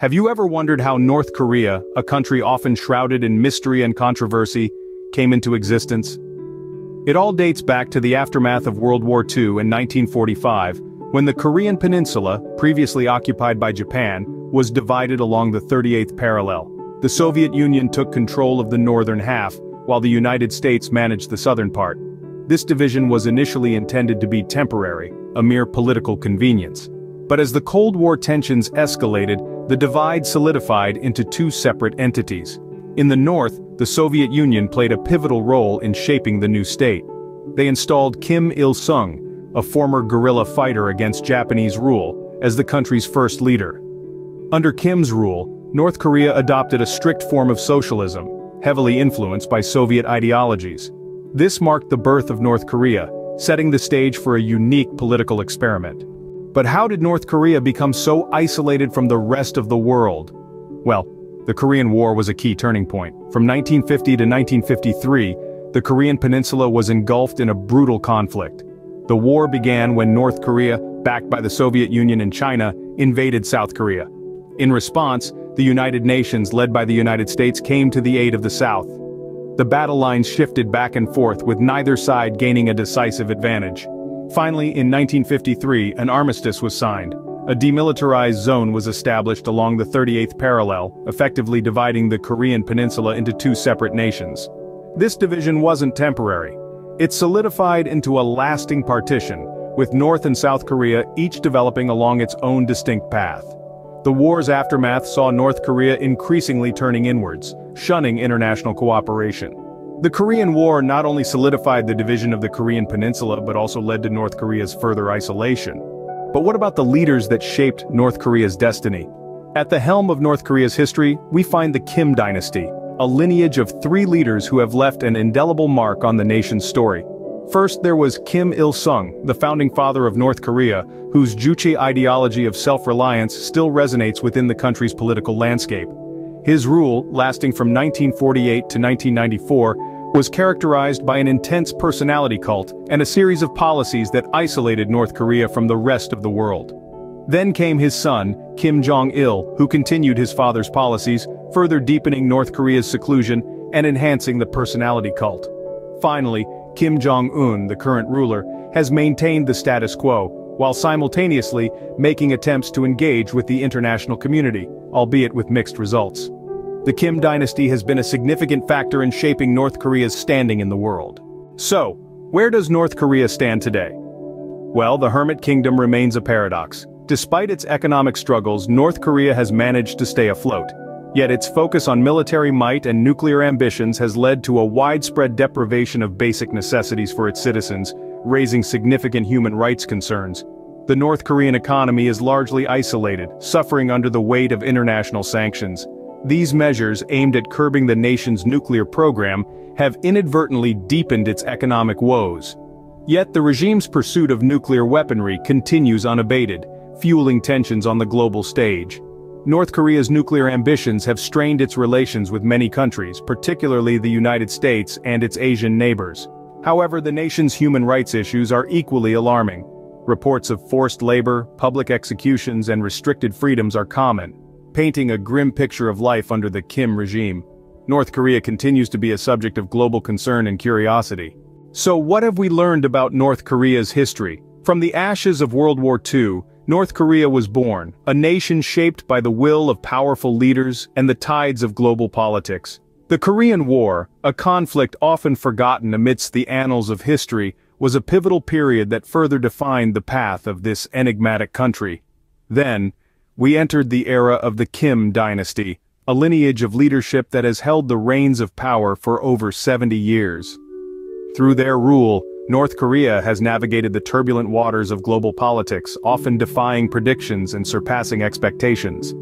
Have you ever wondered how North Korea, a country often shrouded in mystery and controversy, came into existence? It all dates back to the aftermath of World War II in 1945, when the Korean peninsula, previously occupied by Japan, was divided along the 38th parallel. The Soviet Union took control of the northern half, while the United States managed the southern part. This division was initially intended to be temporary, a mere political convenience. But as the Cold War tensions escalated, the divide solidified into two separate entities. In the north, the Soviet Union played a pivotal role in shaping the new state. They installed Kim Il-sung, a former guerrilla fighter against Japanese rule, as the country's first leader. Under Kim's rule, North Korea adopted a strict form of socialism, heavily influenced by Soviet ideologies. This marked the birth of North Korea, setting the stage for a unique political experiment. But how did North Korea become so isolated from the rest of the world? Well, the Korean War was a key turning point. From 1950 to 1953, the Korean peninsula was engulfed in a brutal conflict. The war began when North Korea, backed by the Soviet Union and China, invaded South Korea. In response, the United Nations, led by the United States, came to the aid of the South. The battle lines shifted back and forth, with neither side gaining a decisive advantage. Finally, in 1953, an armistice was signed. A demilitarized zone was established along the 38th parallel, effectively dividing the Korean peninsula into two separate nations. This division wasn't temporary. It solidified into a lasting partition, with North and South Korea each developing along its own distinct path. The war's aftermath saw North Korea increasingly turning inwards, shunning international cooperation. The Korean War not only solidified the division of the Korean peninsula but also led to North Korea's further isolation. But what about the leaders that shaped North Korea's destiny? At the helm of North Korea's history, we find the Kim Dynasty, a lineage of three leaders who have left an indelible mark on the nation's story. First, there was Kim Il-sung, the founding father of North Korea, whose Juche ideology of self-reliance still resonates within the country's political landscape. His rule, lasting from 1948 to 1994, was characterized by an intense personality cult and a series of policies that isolated North Korea from the rest of the world. Then came his son, Kim Jong-il, who continued his father's policies, further deepening North Korea's seclusion and enhancing the personality cult. Finally, Kim Jong-un, the current ruler, has maintained the status quo, while simultaneously making attempts to engage with the international community, albeit with mixed results. The Kim Dynasty has been a significant factor in shaping North Korea's standing in the world. So, where does North Korea stand today? Well, the Hermit Kingdom remains a paradox. Despite its economic struggles, North Korea has managed to stay afloat. Yet its focus on military might and nuclear ambitions has led to a widespread deprivation of basic necessities for its citizens, raising significant human rights concerns. The North Korean economy is largely isolated, suffering under the weight of international sanctions. These measures, aimed at curbing the nation's nuclear program, have inadvertently deepened its economic woes. Yet the regime's pursuit of nuclear weaponry continues unabated, fueling tensions on the global stage. North Korea's nuclear ambitions have strained its relations with many countries, particularly the United States and its Asian neighbors. However, the nation's human rights issues are equally alarming. Reports of forced labor, public executions, and restricted freedoms are common, painting a grim picture of life under the Kim regime. North Korea continues to be a subject of global concern and curiosity. So what have we learned about North Korea's history? From the ashes of World War II, North Korea was born, a nation shaped by the will of powerful leaders and the tides of global politics. The Korean War, a conflict often forgotten amidst the annals of history, was a pivotal period that further defined the path of this enigmatic country. Then, we entered the era of the Kim Dynasty, a lineage of leadership that has held the reins of power for over 70 years. Through their rule, North Korea has navigated the turbulent waters of global politics, often defying predictions and surpassing expectations.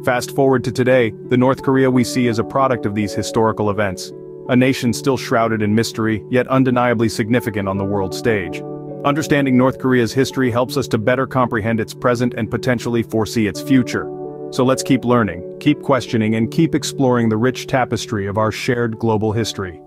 Fast forward to today, the North Korea we see is a product of these historical events. A nation still shrouded in mystery, yet undeniably significant on the world stage. Understanding North Korea's history helps us to better comprehend its present and potentially foresee its future. So let's keep learning, keep questioning, and keep exploring the rich tapestry of our shared global history.